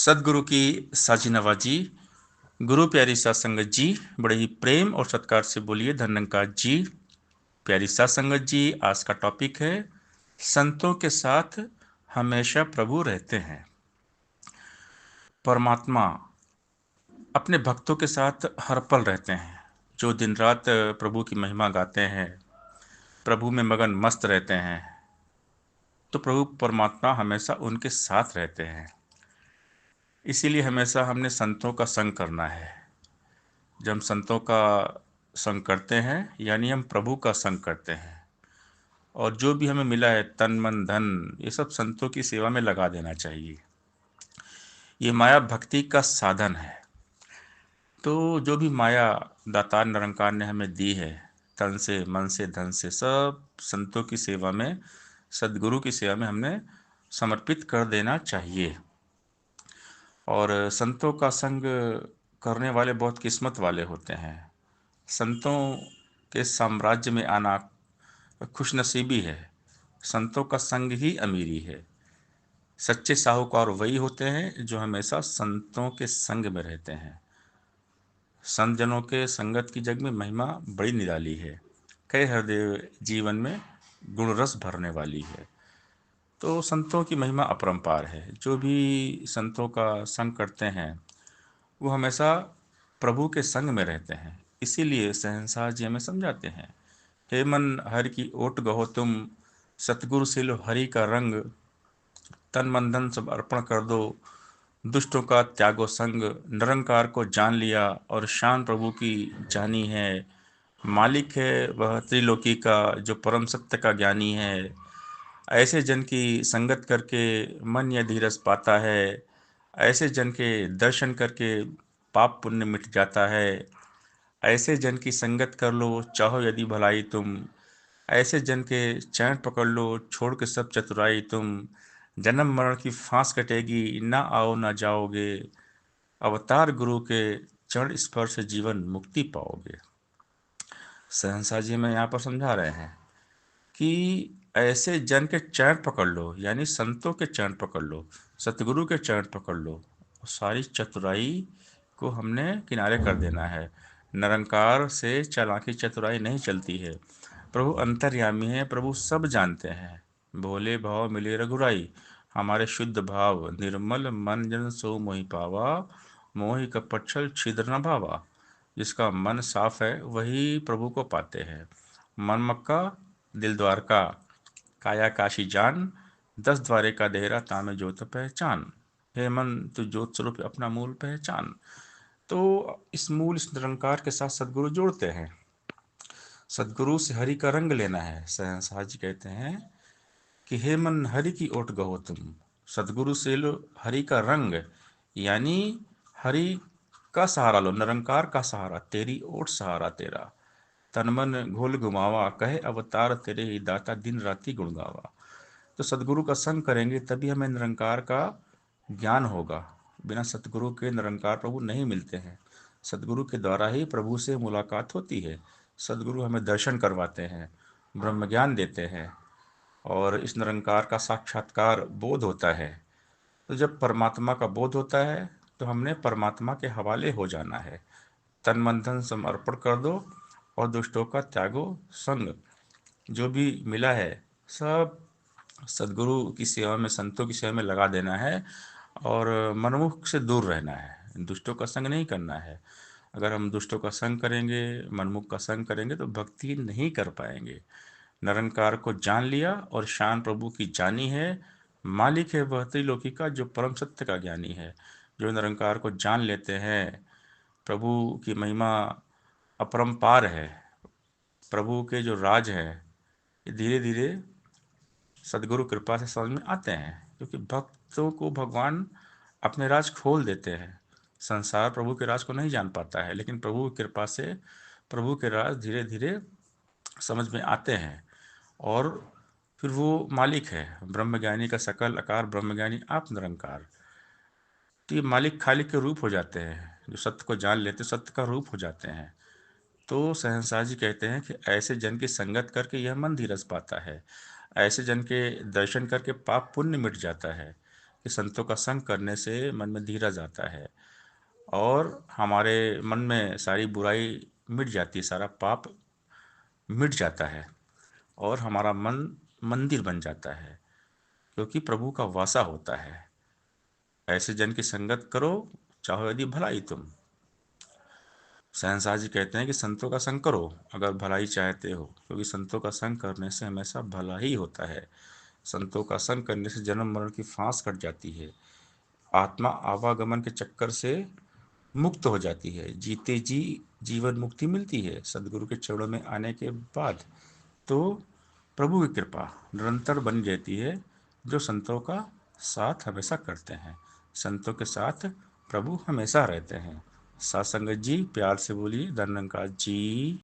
सदगुरु की साजी नवाजी। गुरु प्यारी सात संगत जी, बड़े ही प्रेम और सत्कार से बोलिए धन्यंकार जी। प्यारी सात संगत जी, आज का टॉपिक है संतों के साथ हमेशा प्रभु रहते हैं। परमात्मा अपने भक्तों के साथ हर पल रहते हैं, जो दिन रात प्रभु की महिमा गाते हैं, प्रभु में मगन मस्त रहते हैं। तो प्रभु परमात्मा हमेशा उनके साथ रहते हैं। इसीलिए हमेशा हमने संतों का संग करना है। जब हम संतों का संग करते हैं यानी हम प्रभु का संग करते हैं, और जो भी हमें मिला है तन मन धन, ये सब संतों की सेवा में लगा देना चाहिए। ये माया भक्ति का साधन है। तो जो भी माया दातार निरंकार ने हमें दी है, तन से मन से धन से, सब संतों की सेवा में, सदगुरु की सेवा में हमने समर्पित कर देना चाहिए। और संतों का संग करने वाले बहुत किस्मत वाले होते हैं। संतों के साम्राज्य में आना खुशनसीबी है। संतों का संग ही अमीरी है। सच्चे साहूकार वही होते हैं जो हमेशा संतों के संग में रहते हैं। संत जनों के संगत की जग में महिमा बड़ी निराली है। कई हृदय जीवन में गुण रस भरने वाली है। तो संतों की महिमा अपरंपार है। जो भी संतों का संग करते हैं वो हमेशा प्रभु के संग में रहते हैं। इसीलिए शहंशाह जी हमें समझाते हैं, हे मन हरि की ओट गहो तुम, सतगुरु से लो हरि का रंग, तन मन धन सब अर्पण कर दो, दुष्टों का त्यागो संग, निरंकार को जान लिया और शान प्रभु की जानी है। मालिक है वह त्रिलोकी का जो परम सत्य का ज्ञानी है। ऐसे जन की संगत करके मन या धीरज पाता है। ऐसे जन के दर्शन करके पाप पुण्य मिट जाता है। ऐसे जन की संगत कर लो चाहो यदि भलाई तुम, ऐसे जन के चरण पकड़ लो छोड़ के सब चतुराई तुम, जन्म मरण की फांस कटेगी ना आओ ना जाओगे, अवतार गुरु के चरण स्पर्श जीवन मुक्ति पाओगे। सहनसा जी में यहाँ पर समझा रहे हैं कि ऐसे जन के चरण पकड़ लो, यानी संतों के चरण पकड़ लो, सतगुरु के चरण पकड़ लो। सारी चतुराई को हमने किनारे कर देना है। निरंकार से चालाकी चतुराई नहीं चलती है। प्रभु अंतर्यामी है, प्रभु सब जानते हैं। भोले भाव मिले रघुराई, हमारे शुद्ध भाव निर्मल मन जन सो मोहि पावा, मोहि कपट छल छिद्र न भावा। जिसका मन साफ है वही प्रभु को पाते हैं। मन मक्का दिल द्वारका, काया काशी जान, 10 द्वारे का देहरा तामे ज्योत पहचान। हे मन तू ज्योत स्वरूप अपना मूल पहचान। तो इस मूल इस निरंकार के साथ सदगुरु जोड़ते हैं। सदगुरु से हरि का रंग लेना है। सहनशाह जी कहते हैं कि हे मन हरि की ओट गहो तुम, सदगुरु से लो हरि का रंग, यानी हरि का सहारा लो, निरंकार का सहारा, तेरी ओट सहारा तेरा। तन मन घोल घुमावा, कहे अवतार तेरे ही दाता दिन राति गुण गावा। तो सदगुरु का संग करेंगे तभी हमें निरंकार का ज्ञान होगा। बिना सतगुरु के निरंकार प्रभु नहीं मिलते हैं। सदगुरु के द्वारा ही प्रभु से मुलाकात होती है। सदगुरु हमें दर्शन करवाते हैं, ब्रह्म ज्ञान देते हैं, और इस निरंकार का साक्षात्कार बोध होता है। तो जब परमात्मा का बोध होता है तो हमने परमात्मा के हवाले हो जाना है। तन मन धन समर्पण कर दो और दुष्टों का त्यागो संग। जो भी मिला है सब सदगुरु की सेवा में, संतों की सेवा में लगा देना है, और मनमुख से दूर रहना है। दुष्टों का संग नहीं करना है। अगर हम दुष्टों का संग करेंगे, मनमुख का संग करेंगे तो भक्ति नहीं कर पाएंगे। निरंकार को जान लिया और शान प्रभु की जानी है। मालिक है वह त्रिलोकी का जो परम सत्य का ज्ञानी है। जो निरंकार को जान लेते हैं, प्रभु की महिमा अपरंपार है। प्रभु के जो राज है ये धीरे धीरे सदगुरु कृपा से समझ में आते हैं, क्योंकि भक्तों को भगवान अपने राज खोल देते हैं। संसार प्रभु के राज को नहीं जान पाता है, लेकिन प्रभु की कृपा से प्रभु के राज धीरे धीरे समझ में आते हैं। और फिर वो मालिक है ब्रह्मज्ञानी का सकल आकार, ब्रह्मज्ञानी आप निरंकार। तो ये मालिक खालिक के रूप हो जाते हैं। जो सत्य को जान लेते सत्य का रूप हो जाते हैं। तो शहंशाह जी कहते हैं कि ऐसे जन की संगत करके यह मन धीरज पाता है। ऐसे जन के दर्शन करके पाप पुण्य मिट जाता है। कि संतों का संग करने से मन में धीरज आता है और हमारे मन में सारी बुराई मिट जाती है, सारा पाप मिट जाता है और हमारा मन मंदिर बन जाता है, क्योंकि प्रभु का वासा होता है। ऐसे जन की संगत करो, चाहो यदि भलाई तुम। शहनशाह जी कहते हैं कि संतों का संग करो अगर भलाई चाहते हो, क्योंकि संतों का संग करने से हमेशा भला ही होता है। संतों का संग करने से जन्म मरण की फांस कट जाती है, आत्मा आवागमन के चक्कर से मुक्त हो जाती है, जीते जी जीवन मुक्ति मिलती है सदगुरु के चरणों में आने के बाद। तो प्रभु की कृपा निरंतर बनी रहती है, जो संतों का साथ हमेशा करते हैं। संतों के साथ प्रभु हमेशा रहते हैं। साथ संगत जी, प्यार से बोलिए धन्यवाद जी।